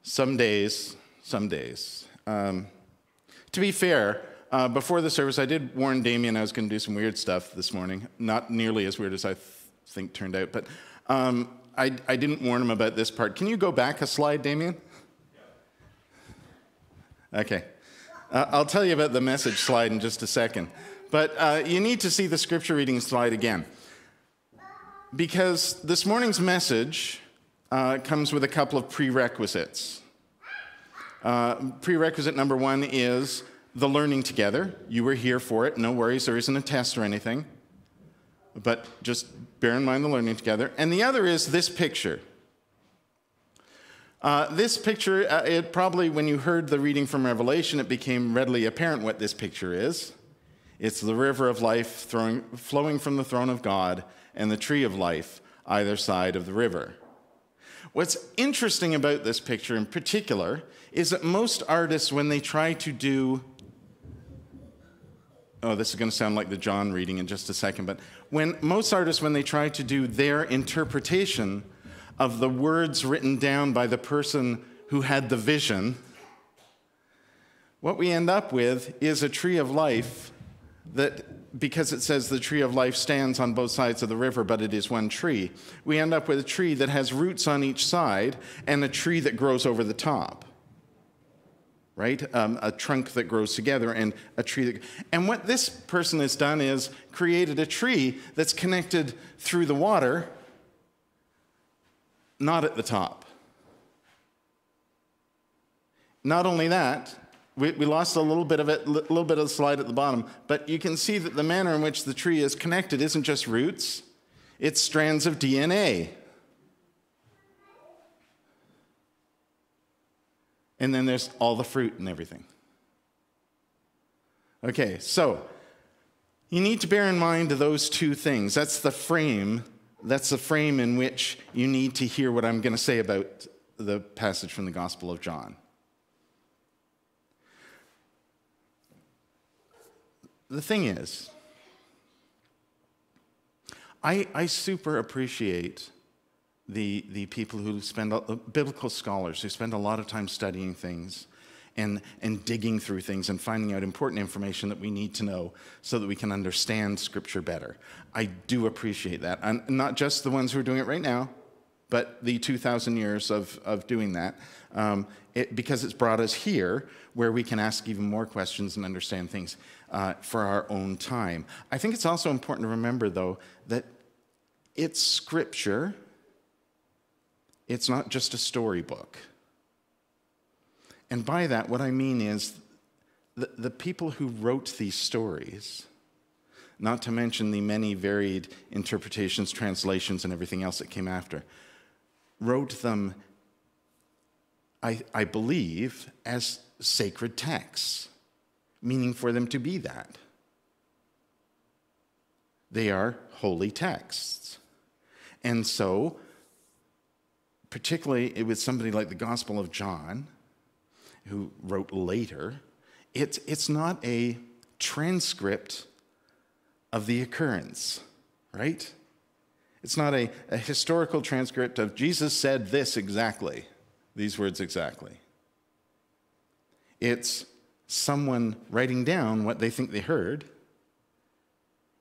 Some days. To be fair, before the service, I did warn Damien I was going to do some weird stuff this morning. Not nearly as weird as I think turned out, but I didn't warn him about this part. Can you go back a slide, Damien? Okay. I'll tell you about the message slide in just a second. But you need to see the scripture reading slide again. Because this morning's message comes with a couple of prerequisites. Prerequisite number one is the learning together. You were here for it. No worries. There isn't a test or anything. But just bear in mind the learning together. And the other is this picture. This picture, it probably, when you heard the reading from Revelation, it became readily apparent what this picture is. It's the river of life flowing from the throne of God and the tree of life either side of the river. What's interesting about this picture in particular is that most artists, when they try to do... Oh, this is going to sound like the John reading in just a second, but most artists, when they try to do their interpretation of the words written down by the person who had the vision, what we end up with is a tree of life that, because it says the tree of life stands on both sides of the river, but it is one tree, we end up with a tree that has roots on each side and a tree that grows over the top. Right? A trunk that grows together and a tree that... And what this person has done is created a tree that's connected through the water, not at the top. Not only that, we lost a little bit of it, a little bit of the slide at the bottom, but you can see that the manner in which the tree is connected isn't just roots, it's strands of DNA. And then there's all the fruit and everything. Okay, so you need to bear in mind those two things. That's the frame in which you need to hear what I'm going to say about the passage from the Gospel of John. The thing is, I super appreciate the people who spend, biblical scholars who spend a lot of time studying things and digging through things and finding out important information that we need to know so that we can understand Scripture better. I do appreciate that. And not just the ones who are doing it right now, but the 2,000 years of doing that, because it's brought us here where we can ask even more questions and understand things for our own time. I think it's also important to remember, though, that it's Scripture. It's not just a storybook. And by that, what I mean is the people who wrote these stories, not to mention the many varied interpretations, translations, and everything else that came after, wrote them, I believe, as sacred texts, meaning for them to be that. They are holy texts. And so, particularly with somebody like the Gospel of John, who wrote later, it's not a transcript of the occurrence, right? It's not a historical transcript of Jesus said this exactly, these words exactly. It's someone writing down what they think they heard,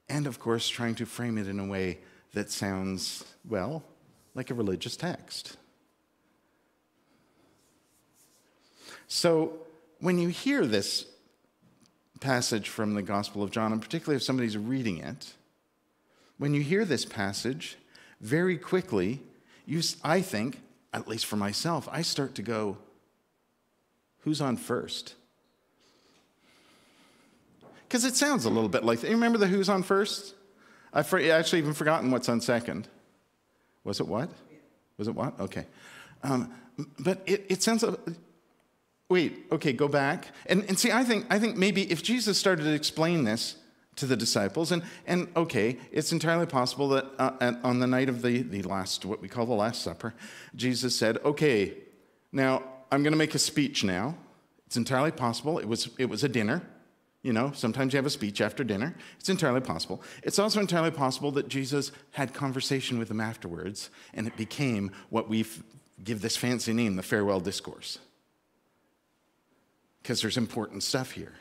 and of course trying to frame it in a way that sounds, well, like a religious text. So when you hear this passage from the Gospel of John, and particularly if somebody's reading it, when you hear this passage, very quickly, I think, at least for myself, I start to go, who's on first? Because it sounds a little bit like, you remember the who's on first? I've actually even forgotten what's on second. Was it what? Was it what? Okay. But it sounds... Wait, okay, go back. And see, I think maybe if Jesus started to explain this to the disciples, and okay, it's entirely possible that on the night of the last, what we call the Last Supper, Jesus said, okay, now I'm going to make a speech now. It's entirely possible. It was a dinner. You know, sometimes you have a speech after dinner. It's entirely possible. It's also entirely possible that Jesus had conversation with them afterwards, and it became what we give this fancy name the farewell discourse, because there's important stuff here.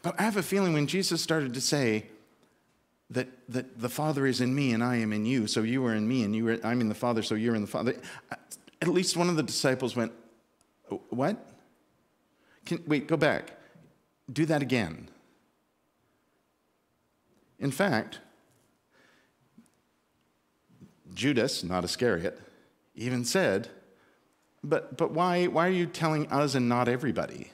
But I have a feeling when Jesus started to say that the Father is in me and I am in you, so you are in me and I'm in the Father, so you're in the Father, at least one of the disciples went, what? Wait, go back. Do that again. In fact, Judas, not Iscariot, even said, but why are you telling us and not everybody?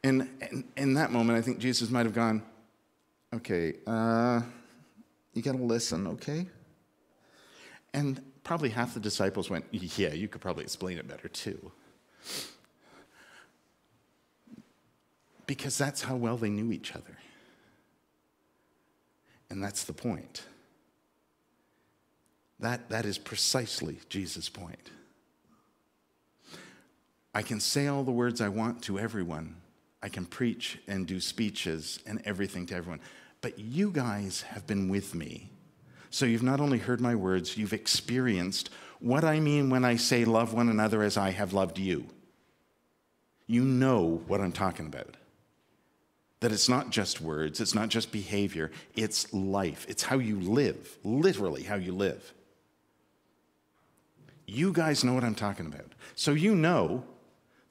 And in that moment, I think Jesus might have gone, okay, you got to listen, okay? And probably half the disciples went, yeah, you could probably explain it better too. Because that's how well they knew each other. And that's the point. That is precisely Jesus' point. I can say all the words I want to everyone. I can preach and do speeches and everything to everyone. But you guys have been with me. So you've not only heard my words, you've experienced what I mean when I say love one another as I have loved you. You know what I'm talking about. That it's not just words, it's not just behavior, it's life. It's how you live, literally how you live. You guys know what I'm talking about. So you know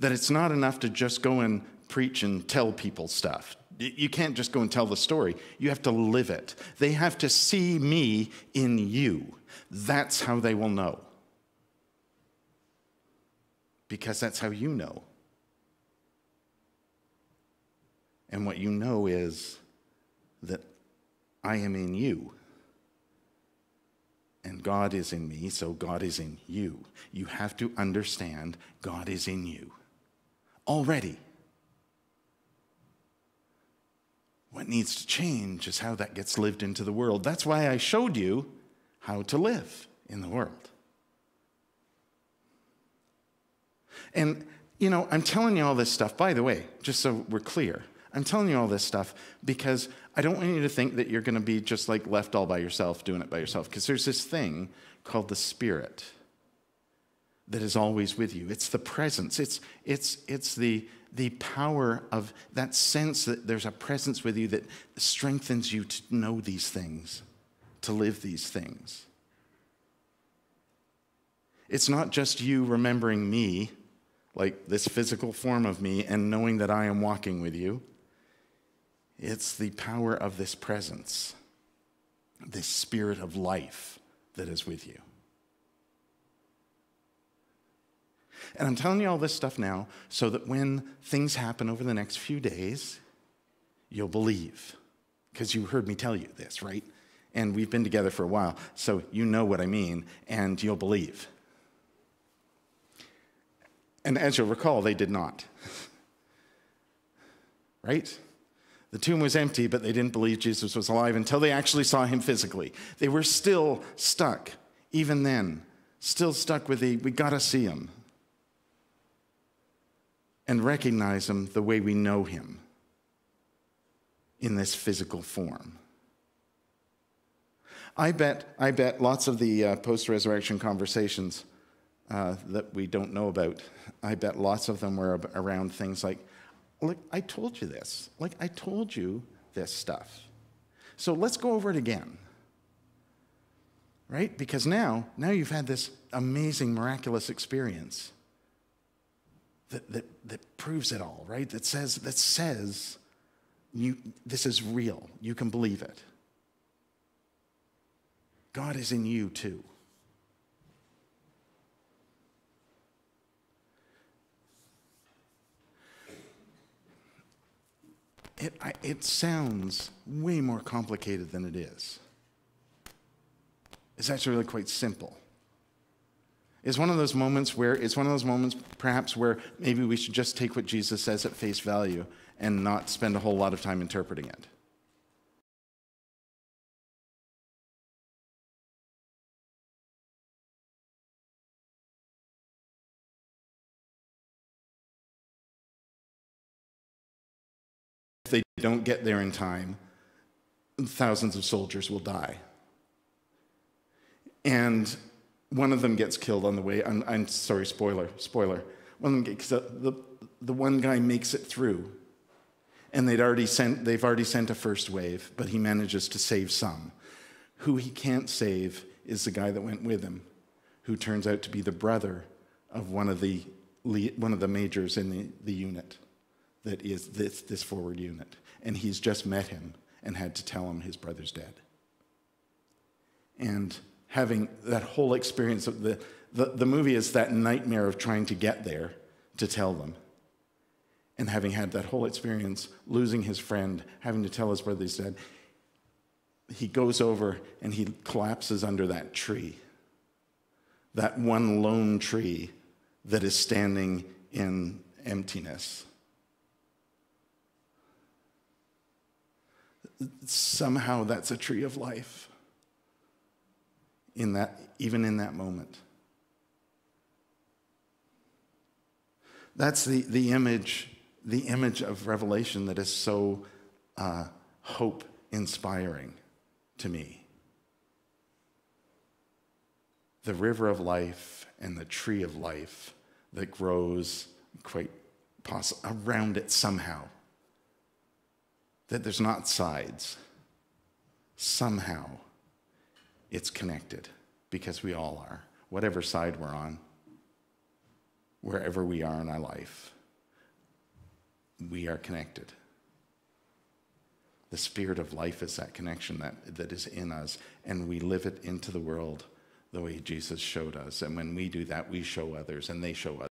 that it's not enough to just go and preach and tell people stuff. You can't just go and tell the story. You have to live it. They have to see me in you. That's how they will know. Because that's how you know. And what you know is that I am in you. And God is in me, so God is in you. You have to understand God is in you. Already. What needs to change is how that gets lived into the world. That's why I showed you how to live in the world. And, I'm telling you all this stuff, by the way, just so we're clear. I'm telling you all this stuff because I don't want you to think that you're going to be just like left all by yourself, doing it by yourself. Because there's this thing called the Spirit that is always with you. It's the presence. It's the power of that sense that there's a presence with you that strengthens you to know these things, to live these things. It's not just you remembering me, like this physical form of me, and knowing that I am walking with you. It's the power of this presence, this spirit of life that is with you. And I'm telling you all this stuff now so that when things happen over the next few days, you'll believe. Because you heard me tell you this, right? And we've been together for a while, so you know what I mean, and you'll believe. And as you'll recall, they did not. Right? The tomb was empty, but they didn't believe Jesus was alive until they actually saw him physically. They were still stuck, even then, still stuck with we gotta see him and recognize him the way we know him in this physical form. I bet lots of the post-resurrection conversations that we don't know about, I bet lots of them were around things like, look, I told you this. Like, I told you this stuff. So let's go over it again. Right? Because now you've had this amazing, miraculous experience that proves it all, right? That says this is real. You can believe it. God is in you too. It sounds way more complicated than it is. It's actually really quite simple. It's one of those moments perhaps where maybe we should just take what Jesus says at face value and not spend a whole lot of time interpreting it. If they don't get there in time, thousands of soldiers will die. And one of them gets killed on the way. I'm sorry, spoiler. One of them gets the one guy makes it through, and they've already sent a first wave, but he manages to save some. Who he can't save is the guy that went with him, who turns out to be the brother of one of the majors in the unit that is this forward unit. And he's just met him and had to tell him his brother's dead. And having that whole experience of the movie is that nightmare of trying to get there to tell them. And having had that whole experience, losing his friend, having to tell his brother he's dead, he goes over and he collapses under that tree. That one lone tree that is standing in emptiness. Somehow that's a tree of life. Even in that moment. That's the image of Revelation that is so hope-inspiring to me. The river of life and the tree of life that grows quite around it somehow. That there's not sides. Somehow it's connected, because we all are. Whatever side we're on, wherever we are in our life, we are connected. The spirit of life is that connection that is in us, and we live it into the world the way Jesus showed us. And when we do that, we show others, and they show others.